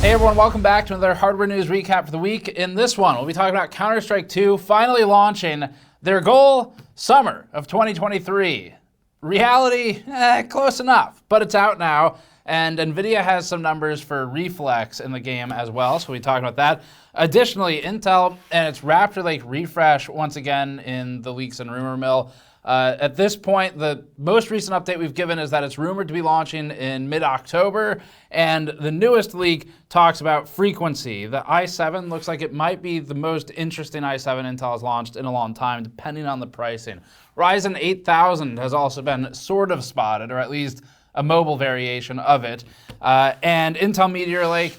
Hey everyone, welcome back to another hardware news recap for the week. In this one, we'll be talking about Counter-Strike 2 finally launching their goal, summer of 2023. Reality, close enough, but it's out now. And NVIDIA has some numbers for Reflex in the game as well, so we'll be talking about that. Additionally, Intel and its Raptor Lake refresh once again in the leaks and rumor mill. At this point, the most recent update we've given is that it's rumored to be launching in mid-October, and the newest leak talks about frequency. The i7 looks like it might be the most interesting i7 Intel has launched in a long time, depending on the pricing. Ryzen 8000 has also been sort of spotted, or at least a mobile variation of it. And Intel Meteor Lake,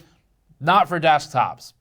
not for desktops,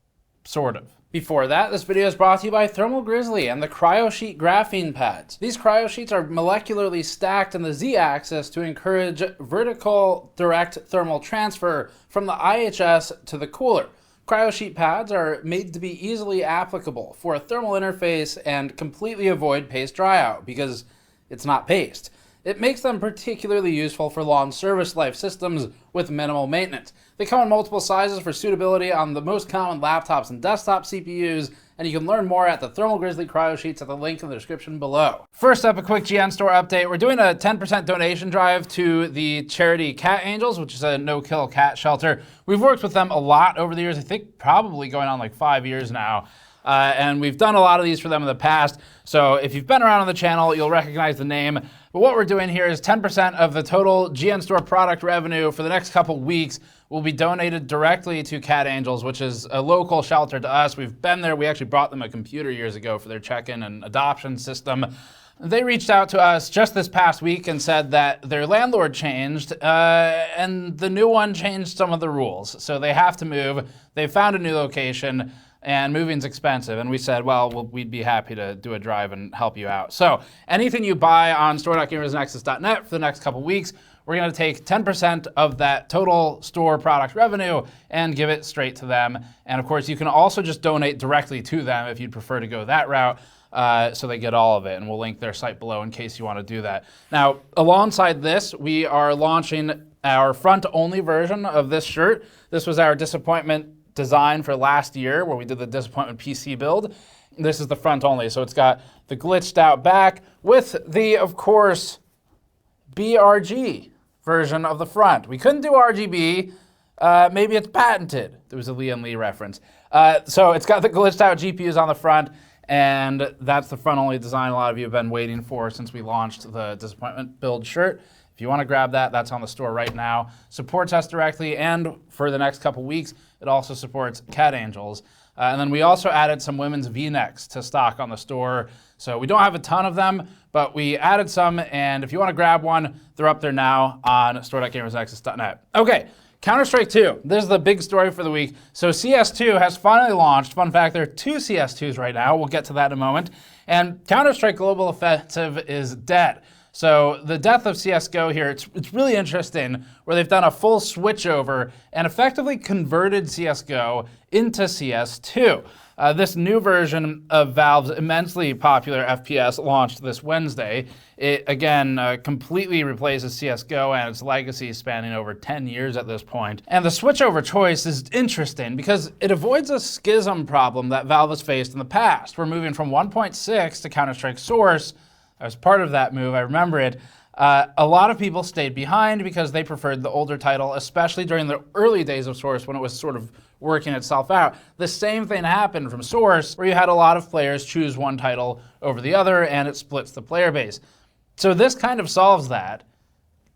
sort of. Before that, this video is brought to you by Thermal Grizzly and the CryoSheet graphene pads. These CryoSheets are molecularly stacked in the Z-axis to encourage vertical direct thermal transfer from the IHS to the cooler. CryoSheet pads are made to be easily applicable for a thermal interface and completely avoid paste dryout because it's not paste. It makes them particularly useful for long service life systems with minimal maintenance. They come in multiple sizes for suitability on the most common laptops and desktop CPUs, and you can learn more at the Thermal Grizzly CryoSheets at the link in the description below. First up, a quick GN Store update. We're doing a 10% donation drive to the charity Cat Angels, which is a no-kill cat shelter. We've worked with them a lot over the years, I think probably going on like 5 years now. And we've done a lot of these for them in the past. So if you've been around on the channel, you'll recognize the name. But what we're doing here is 10% of the total GN Store product revenue for the next couple weeks will be donated directly to Cat Angels, which is a local shelter to us. We've been there. We actually brought them a computer years ago for their check-in and adoption system. They reached out to us just this past week and said that their landlord changed and the new one changed some of the rules. So they have to move. They found a new location. And moving's expensive, and we said, well, we'd be happy to do a drive and help you out. So anything you buy on store.gamersnexus.net for the next couple weeks, we're going to take 10% of that total store product revenue and give it straight to them. And of course, you can also just donate directly to them if you'd prefer to go that route, so they get all of it. And we'll link their site below in case you want to do that. Now, alongside this, we are launching our front-only version of this shirt. This was our disappointment design for last year where we did the disappointment PC build. This is the front only, so it's got the glitched out back with the, of course, BRG version of the front. We couldn't do RGB, maybe it's patented. There was a Liam Lee reference. So it's got the glitched out GPUs on the front, and that's the front only design a lot of you have been waiting for since we launched the disappointment build shirt. If you want to grab that, that's on the store right now. Supports us directly, and for the next couple weeks, it also supports Cat Angels. And then we also added some women's V-necks to stock on the store. So we don't have a ton of them, but we added some, and if you want to grab one, they're up there now on store.gamersnexus.net. Okay, Counter-Strike 2. This is the big story for the week. So CS2 has finally launched. Fun fact, there are 2 CS2s right now. We'll get to that in a moment. And Counter-Strike Global Offensive is dead. So the death of CSGO here, it's really interesting where they've done a full switchover and effectively converted CSGO into CS2. This new version of Valve's immensely popular FPS launched this Wednesday. It, again, completely replaces CSGO and its legacy spanning over 10 years at this point. And the switchover choice is interesting because it avoids a schism problem that Valve has faced in the past. We're moving from 1.6 to Counter-Strike Source. I was part of that move, I remember it. A lot of people stayed behind because they preferred the older title, especially during the early days of Source when it was sort of working itself out. The same thing happened from Source, where you had a lot of players choose one title over the other, and it splits the player base. So this kind of solves that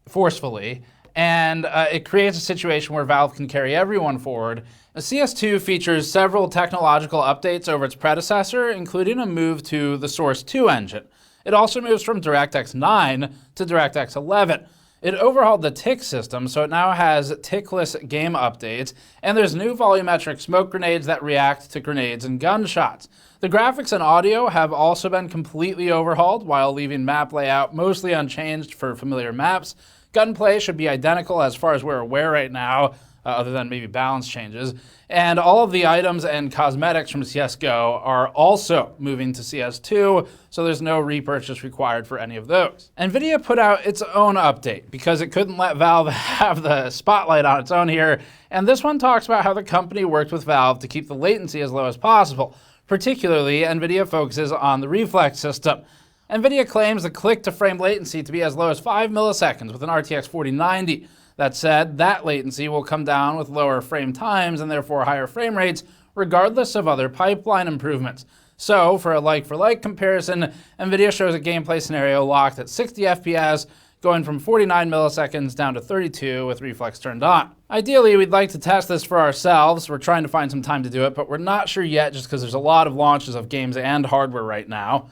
forcefully, and it creates a situation where Valve can carry everyone forward. CS2 features several technological updates over its predecessor, including a move to the Source 2 engine. It also moves from DirectX 9 to DirectX 11. It overhauled the tick system, so it now has tickless game updates, and there's new volumetric smoke grenades that react to grenades and gunshots. The graphics and audio have also been completely overhauled while leaving map layout mostly unchanged for familiar maps. Gunplay should be identical as far as we're aware right now, other than maybe balance changes. And all of the items and cosmetics from CSGO are also moving to CS2, so there's no repurchase required for any of those. NVIDIA put out its own update because it couldn't let Valve have the spotlight on its own here, and this one talks about how the company worked with Valve to keep the latency as low as possible. Particularly, NVIDIA focuses on the Reflex system. NVIDIA claims the click-to-frame latency to be as low as 5 milliseconds with an RTX 4090. That said, that latency will come down with lower frame times and therefore higher frame rates, regardless of other pipeline improvements. So, for a like-for-like comparison, NVIDIA shows a gameplay scenario locked at 60 FPS, going from 49 milliseconds down to 32 with Reflex turned on. Ideally, we'd like to test this for ourselves. We're trying to find some time to do it, but we're not sure yet just because there's a lot of launches of games and hardware right now.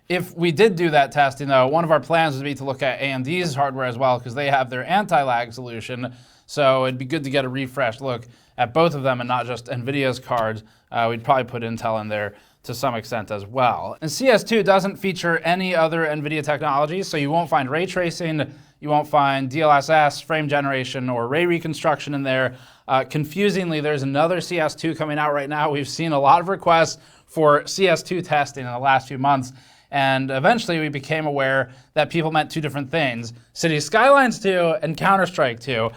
If we did do that testing, though, one of our plans would be to look at AMD's hardware as well because they have their anti-lag solution. So it'd be good to get a refreshed look at both of them and not just NVIDIA's cards. We'd probably put Intel in there to some extent as well. And CS2 doesn't feature any other NVIDIA technologies, so you won't find ray tracing, you won't find DLSS, frame generation, or ray reconstruction in there. Confusingly, there's another CS2 coming out right now. We've seen a lot of requests for CS2 testing in the last few months. And eventually we became aware that people meant two different things. Cities Skylines 2 and Counter-Strike 2.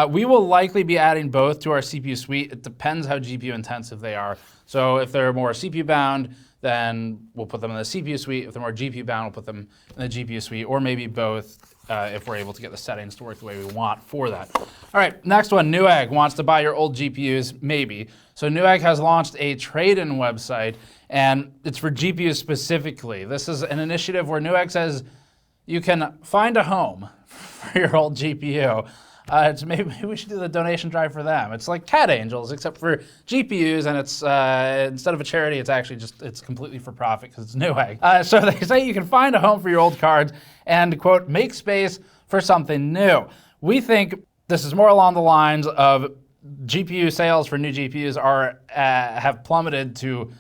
We will likely be adding both to our CPU suite. It depends how GPU intensive they are. So if they're more CPU bound, then we'll put them in the CPU suite. If they're more GPU bound, we'll put them in the GPU suite, or maybe both if we're able to get the settings to work the way we want for that. All right, next one, Newegg wants to buy your old GPUs, maybe. So Newegg has launched a trade-in website, and it's for GPUs specifically. This is an initiative where Newegg says you can find a home for your old GPU. Maybe we should do the donation drive for them. It's like Cat Angels, except for GPUs, and it's instead of a charity, it's actually it's completely for profit because it's Newegg. So they say you can find a home for your old cards and, quote, make space for something new. We think this is more along the lines of GPU sales for new GPUs have plummeted to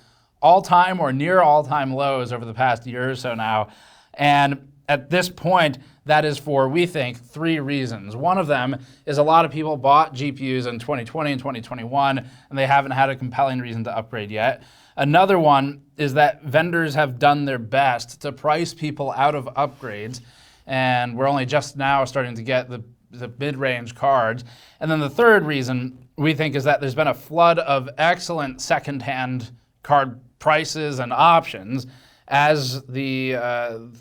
all-time or near all-time lows over the past year or so now. And at this point, that is for, we think, 3 reasons. One of them is a lot of people bought GPUs in 2020 and 2021, and they haven't had a compelling reason to upgrade yet. Another one is that vendors have done their best to price people out of upgrades, and we're only just now starting to get the mid-range cards. And then the third reason, we think, is that there's been a flood of excellent second-hand card prices and options as the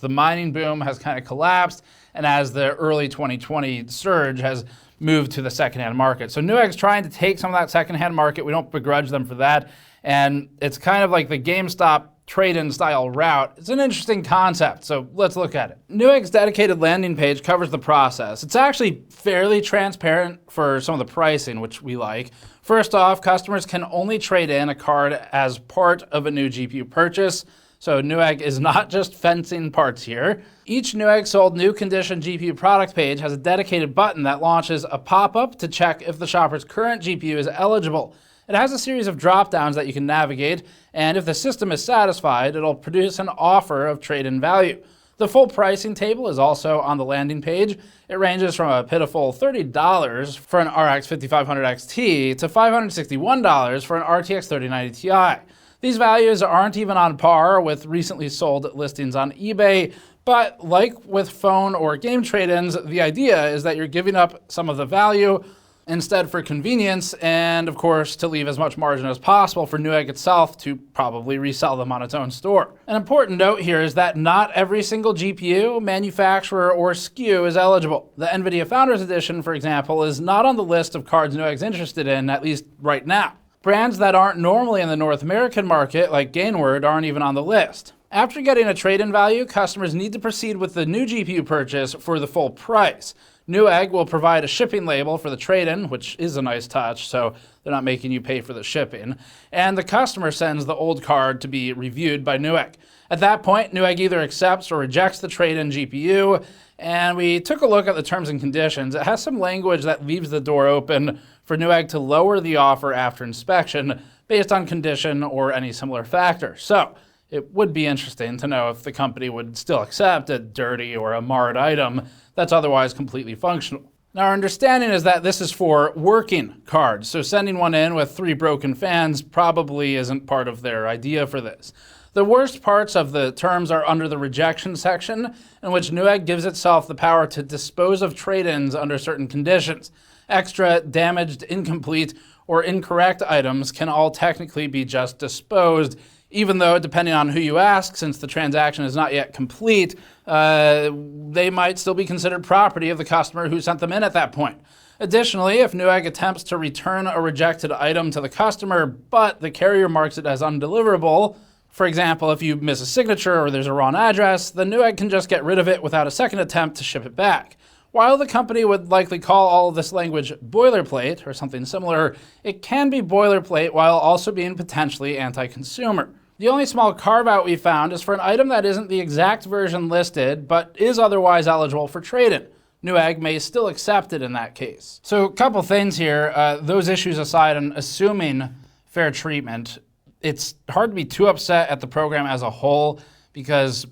mining boom has kind of collapsed and as the early 2020 surge has moved to the secondhand market. So Newegg's trying to take some of that secondhand market. We don't begrudge them for that. And it's kind of like the GameStop trade-in style route. It's an interesting concept, so let's look at it. Newegg's dedicated landing page covers the process. It's actually fairly transparent for some of the pricing, which we like. First off, customers can only trade in a card as part of a new GPU purchase. So Newegg is not just fencing parts here. Each Newegg sold new condition GPU product page has a dedicated button that launches a pop-up to check if the shopper's current GPU is eligible. It has a series of drop-downs that you can navigate, and if the system is satisfied, it'll produce an offer of trade-in value. The full pricing table is also on the landing page. It ranges from a pitiful $30 for an RX 5500 XT to $561 for an RTX 3090 Ti. These values aren't even on par with recently sold listings on eBay, but like with phone or game trade-ins, the idea is that you're giving up some of the value instead for convenience and, of course, to leave as much margin as possible for Newegg itself to probably resell them on its own store. An important note here is that not every single GPU, manufacturer, or SKU is eligible. The NVIDIA Founders Edition, for example, is not on the list of cards Newegg's interested in, at least right now. Brands that aren't normally in the North American market, like Gainward, aren't even on the list. After getting a trade-in value, customers need to proceed with the new GPU purchase for the full price. Newegg will provide a shipping label for the trade-in, which is a nice touch, so they're not making you pay for the shipping. And the customer sends the old card to be reviewed by Newegg. At that point, Newegg either accepts or rejects the trade-in GPU, and we took a look at the terms and conditions. It has some language that leaves the door open for Newegg to lower the offer after inspection based on condition or any similar factor. So, it would be interesting to know if the company would still accept a dirty or a marred item that's otherwise completely functional. Now, our understanding is that this is for working cards, so sending one in with 3 broken fans probably isn't part of their idea for this. The worst parts of the terms are under the rejection section, in which Newegg gives itself the power to dispose of trade-ins under certain conditions. Extra, damaged, incomplete, or incorrect items can all technically be just disposed, even though, depending on who you ask, since the transaction is not yet complete, they might still be considered property of the customer who sent them in at that point. Additionally, if Newegg attempts to return a rejected item to the customer, but the carrier marks it as undeliverable, for example, if you miss a signature or there's a wrong address, then Newegg can just get rid of it without a second attempt to ship it back. While the company would likely call all of this language boilerplate or something similar, it can be boilerplate while also being potentially anti-consumer. The only small carve-out we found is for an item that isn't the exact version listed, but is otherwise eligible for trade-in. Newegg may still accept it in that case. So a couple things here, those issues aside, and assuming fair treatment, it's hard to be too upset at the program as a whole because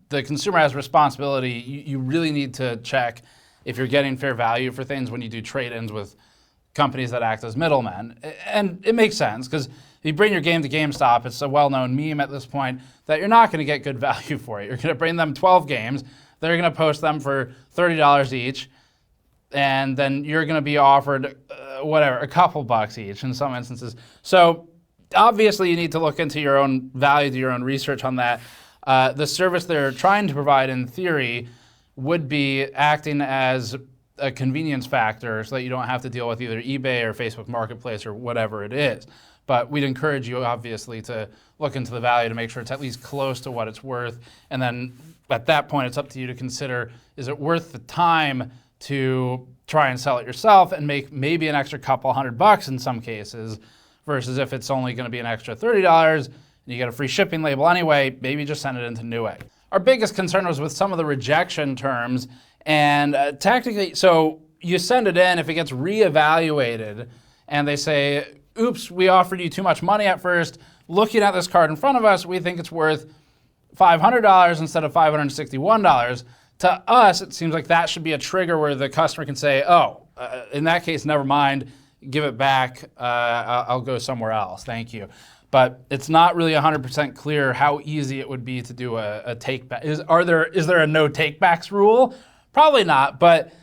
the consumer has responsibility. You really need to check if you're getting fair value for things when you do trade-ins with companies that act as middlemen. And it makes sense, because if you bring your game to GameStop, it's a well-known meme at this point that you're not going to get good value for it. You're going to bring them 12 games, they're going to post them for $30 each, and then you're going to be offered, a couple bucks each in some instances. So obviously you need to look into your own value, do your own research on that. The service they're trying to provide, in theory, would be acting as a convenience factor so that you don't have to deal with either eBay or Facebook Marketplace or whatever it is. But we'd encourage you, obviously, to look into the value to make sure it's at least close to what it's worth. And then at that point, it's up to you to consider, is it worth the time to try and sell it yourself and make maybe an extra couple $100 in some cases, versus if it's only going to be an extra $30 and you get a free shipping label anyway, maybe just send it into Newegg. Our biggest concern was with some of the rejection terms, and technically, so you send it in, if it gets reevaluated, and they say, oops, we offered you too much money at first, looking at this card in front of us, we think it's worth $500 instead of $561. To us, it seems like that should be a trigger where the customer can say, in that case, never mind, give it back, I'll go somewhere else, thank you. But it's not really 100% clear how easy it would be to do a take-back. Is there a no take-backs rule? Probably not, but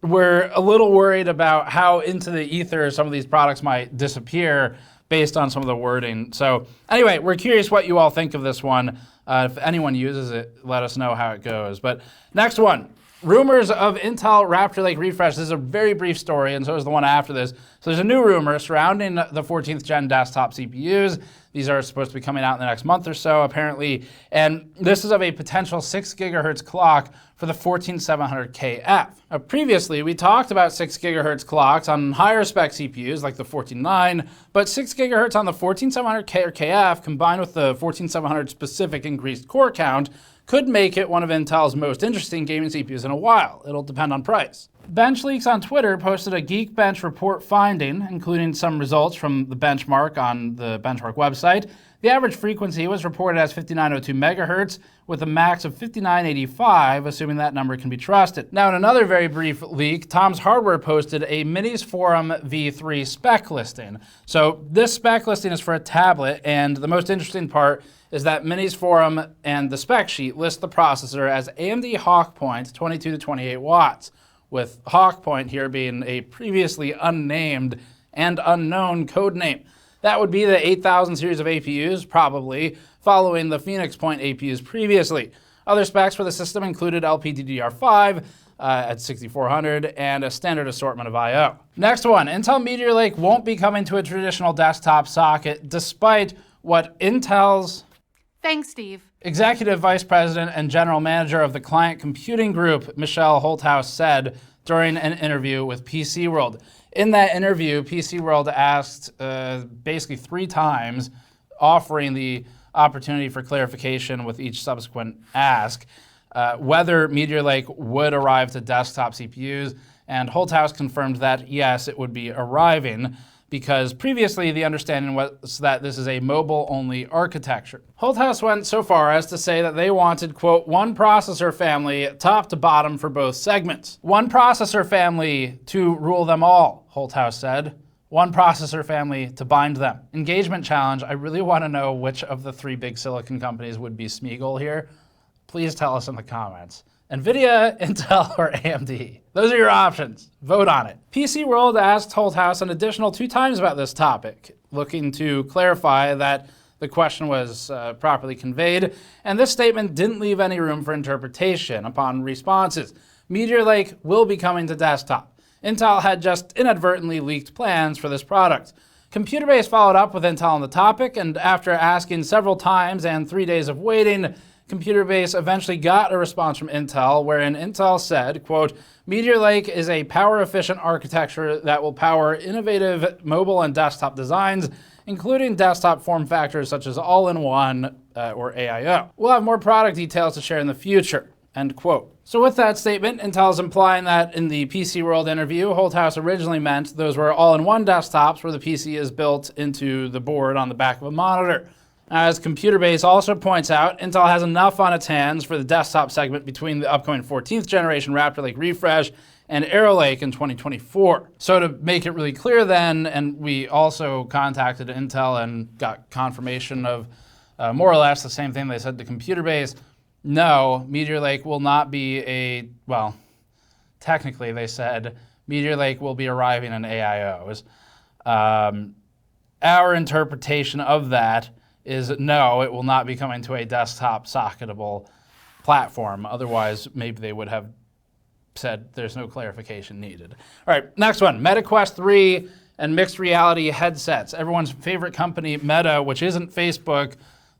we're a little worried about how into the ether some of these products might disappear based on some of the wording. So anyway, we're curious what you all think of this one. If anyone uses it, let us know how it goes. But next one. Rumors of Intel Raptor Lake refresh. This is a very brief story, and so is the one after this. So there's a new rumor surrounding the 14th gen desktop CPUs. These are supposed to be coming out in the next month or so, apparently. And this is of a potential 6 gigahertz clock for the 14700KF. Now, previously, we talked about 6 gigahertz clocks on higher spec CPUs like the 149, but 6 gigahertz on the 14700K or KF combined with the 14700 specific increased core count could make it one of Intel's most interesting gaming CPUs in a while. It'll depend on price. BenchLeaks on Twitter posted a Geekbench report finding, including some results from the benchmark on the benchmark website. The average frequency was reported as 5902 megahertz with a max of 5985, assuming that number can be trusted. Now, in another very brief leak, Tom's Hardware posted a Minis Forum V3 spec listing. So this spec listing is for a tablet, and the most interesting part is that Minis Forum and the spec sheet list the processor as AMD Hawk Point 22 to 28 watts, with Hawk Point here being a previously unnamed and unknown code name. That would be the 8000 series of APUs, probably, following the Phoenix Point APUs previously. Other specs for the system included LPDDR5 at 6400 and a standard assortment of I/O. Next one, Intel Meteor Lake won't be coming to a traditional desktop socket, despite what Intel's Thanks, Steve. Executive Vice President and General Manager of the Client Computing Group, Michelle Holthaus, said during an interview with PC World. In that interview, PC World asked basically 3 times, offering the opportunity for clarification with each subsequent ask, whether Meteor Lake would arrive to desktop CPUs, and Holthaus confirmed that yes, it would be arriving. because previously the understanding was that this is a mobile-only architecture. Holthaus went so far as to say that they wanted, quote, one processor family top to bottom for both segments. One processor family to rule them all, Holthaus said. One processor family to bind them. Engagement challenge, I really want to know which of the 3 big silicon companies would be Smeagol here. Please tell us in the comments. NVIDIA, Intel, or AMD? Those are your options. Vote on it. PC World asked Holthaus an additional 2 times about this topic, looking to clarify that the question was properly conveyed, and this statement didn't leave any room for interpretation. Upon responses, Meteor Lake will be coming to desktop. Intel had just inadvertently leaked plans for this product. Computer Base followed up with Intel on the topic, and after asking several times and 3 days of waiting, Computer Base eventually got a response from Intel, wherein Intel said, quote, Meteor Lake is a power-efficient architecture that will power innovative mobile and desktop designs, including desktop form factors such as all-in-one or AIO. We'll have more product details to share in the future, end quote. So with that statement, Intel is implying that in the PC World interview, Holthaus originally meant those were all-in-one desktops where the PC is built into the board on the back of a monitor. As Computer Base also points out, Intel has enough on its hands for the desktop segment between the upcoming 14th generation Raptor Lake refresh and Arrow Lake in 2024. So to make it really clear then, and we also contacted Intel and got confirmation of more or less the same thing they said to Computer Base. No, Meteor Lake will not be well, technically they said Meteor Lake will be arriving in AIOs. Our interpretation of that is no, it will not be coming to a desktop socketable platform. Otherwise, maybe they would have said there's no clarification needed. All right, next one, Meta Quest 3 and mixed reality headsets. Everyone's favorite company, Meta, which isn't Facebook,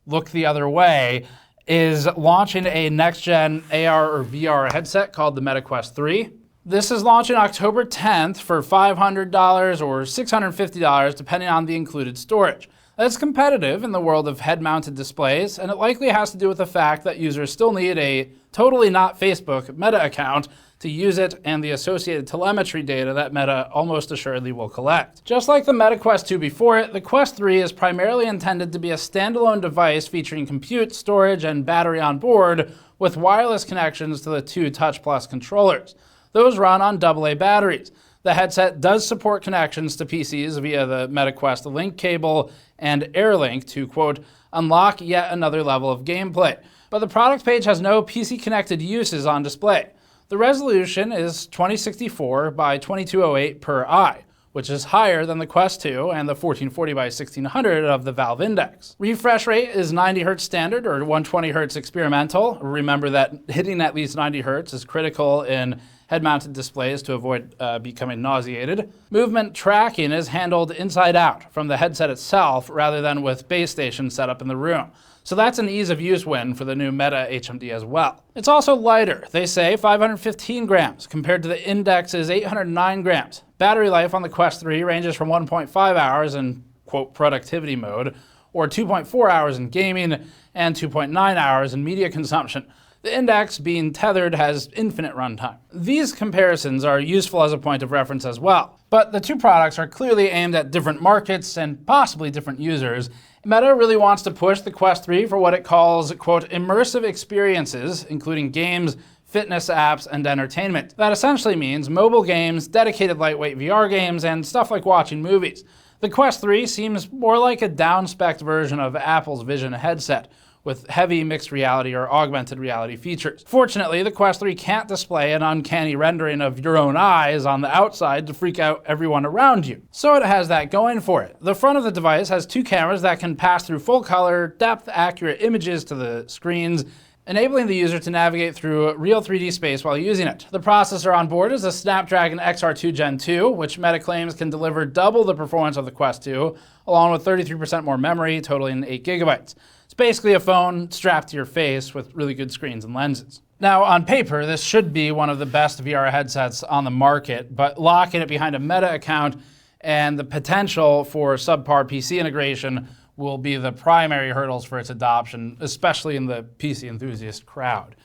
look the other way, is launching a next-gen AR or VR headset called the Meta Quest 3. This is launching October 10th for $500 or $650, depending on the included storage. That's competitive in the world of head-mounted displays, and it likely has to do with the fact that users still need a totally not Facebook Meta account to use it and the associated telemetry data that Meta almost assuredly will collect. Just like the Meta Quest 2 before it, the Quest 3 is primarily intended to be a standalone device featuring compute, storage, and battery on board with wireless connections to the 2 Touch Plus controllers. Those run on AA batteries. The headset does support connections to PCs via the Meta Quest Link cable and AirLink to, quote, unlock yet another level of gameplay. But the product page has no PC-connected uses on display. The resolution is 2064 by 2208 per eye, which is higher than the Quest 2 and the 1440 by 1600 of the Valve Index. Refresh rate is 90 Hz standard or 120 Hz experimental. Remember that hitting at least 90 Hz is critical in head-mounted displays to avoid becoming nauseated. Movement tracking is handled inside out from the headset itself rather than with base stations set up in the room. So that's an ease of use win for the new Meta HMD as well. It's also lighter. They say 515 grams compared to the Index's 809 grams. Battery life on the Quest 3 ranges from 1.5 hours in, quote, productivity mode, or 2.4 hours in gaming, and 2.9 hours in media consumption. The Index, being tethered, has infinite runtime. These comparisons are useful as a point of reference as well. But the 2 products are clearly aimed at different markets and possibly different users. Meta really wants to push the Quest 3 for what it calls, quote, immersive experiences, including games, fitness apps, and entertainment. That essentially means mobile games, dedicated lightweight VR games, and stuff like watching movies. The Quest 3 seems more like a down-spec'd version of Apple's Vision headset, with heavy mixed reality or augmented reality features. Fortunately, the Quest 3 can't display an uncanny rendering of your own eyes on the outside to freak out everyone around you. So it has that going for it. The front of the device has 2 cameras that can pass through full color, depth accurate images to the screens, enabling the user to navigate through real 3D space while using it. The processor on board is a Snapdragon XR2 Gen 2, which Meta claims can deliver double the performance of the Quest 2, along with 33% more memory, totaling 8 gigabytes. It's basically a phone strapped to your face with really good screens and lenses. Now, on paper, this should be one of the best VR headsets on the market, but locking it behind a Meta account and the potential for subpar PC integration will be the primary hurdles for its adoption, especially in the PC enthusiast crowd.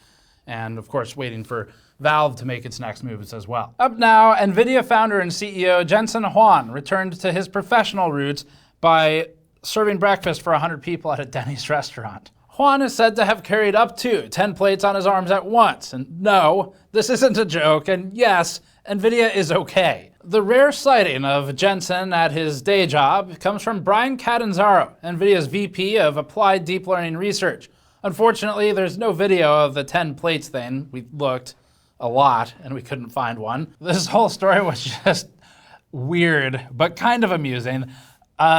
And of course, waiting for Valve to make its next moves as well. Up now, NVIDIA founder and CEO Jensen Huang returned to his professional roots by serving breakfast for 100 people at a Denny's restaurant. Huang is said to have carried up to 10 plates on his arms at once. And no, this isn't a joke. And yes, NVIDIA is okay. The rare sighting of Jensen at his day job comes from Brian Catanzaro, NVIDIA's VP of Applied Deep Learning Research. Unfortunately, there's no video of the 10 plates thing. We looked a lot and we couldn't find one. This whole story was just weird, but kind of amusing.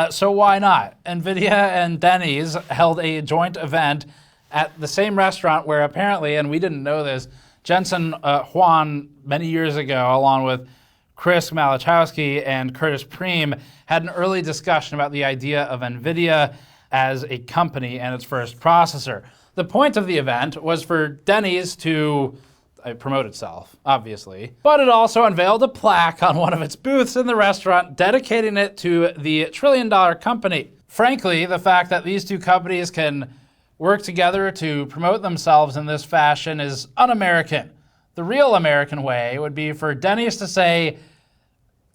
So why not? NVIDIA and Denny's held a joint event at the same restaurant where apparently, and we didn't know this, Jensen Huang many years ago, along with Chris Malachowski and Curtis Preem, had an early discussion about the idea of NVIDIA as a company and its first processor. The point of the event was for Denny's to promote itself, obviously, but it also unveiled a plaque on one of its booths in the restaurant dedicating it to the trillion-dollar company. Frankly, the fact that these two companies can work together to promote themselves in this fashion is un-American. The real American way would be for Denny's to say,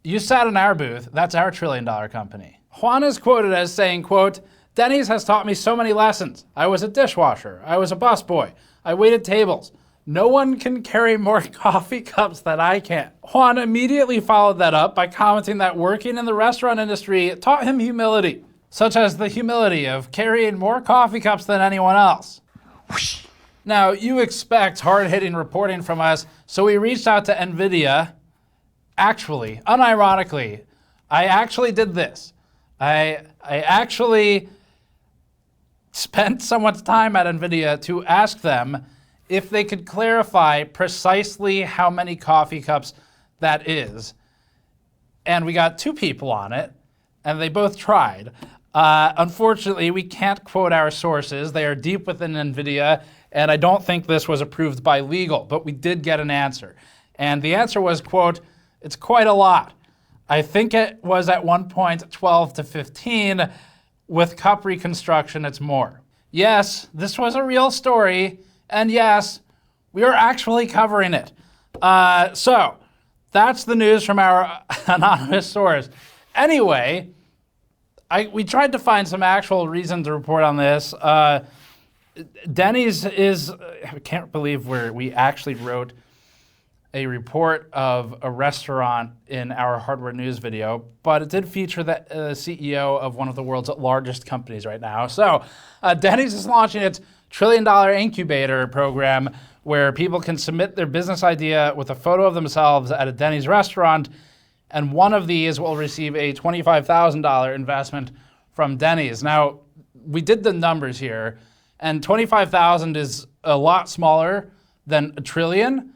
"You sat in our booth, that's our trillion-dollar company." Huang is quoted as saying, quote, "Denny's has taught me so many lessons. I was a dishwasher. I was a busboy. I waited tables. No one can carry more coffee cups than I can." Huang immediately followed that up by commenting that working in the restaurant industry taught him humility, such as the humility of carrying more coffee cups than anyone else. Whoosh. Now, you expect hard-hitting reporting from us, so we reached out to NVIDIA. Actually, unironically, I actually did this. I actually spent someone's time at NVIDIA to ask them if they could clarify precisely how many coffee cups that is. And we got 2 people on it, and they both tried. Unfortunately, we can't quote our sources. They are deep within NVIDIA, and I don't think this was approved by legal, but we did get an answer. And the answer was, quote, "It's quite a lot. I think it was at one point 12 to 15. With cup reconstruction, it's more." Yes, this was a real story. And yes, we are actually covering it. So that's the news from our anonymous source. Anyway, we tried to find some actual reason to report on this. Denny's is, I can't believe we actually wrote a report of a restaurant in our hardware news video, but it did feature the CEO of one of the world's largest companies right now. So Denny's is launching its trillion-dollar incubator program where people can submit their business idea with a photo of themselves at a Denny's restaurant, and one of these will receive a $25,000 investment from Denny's. Now, we did the numbers here, and 25,000 is a lot smaller than a trillion.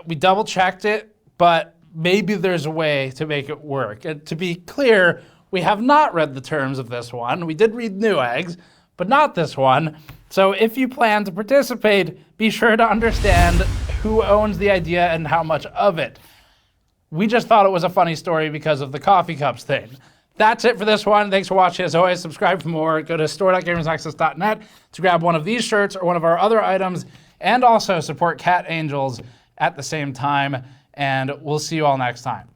We double-checked it, but maybe there's a way to make it work. And to be clear, we have not read the terms of this one. We did read Newegg's, but not this one. So if you plan to participate, be sure to understand who owns the idea and how much of it. We just thought it was a funny story because of the coffee cups thing. That's it for this one. Thanks for watching. As always, subscribe for more. Go to store.gamersnexus.net to grab one of these shirts or one of our other items, and also support Cat Angels at the same time. And we'll see you all next time.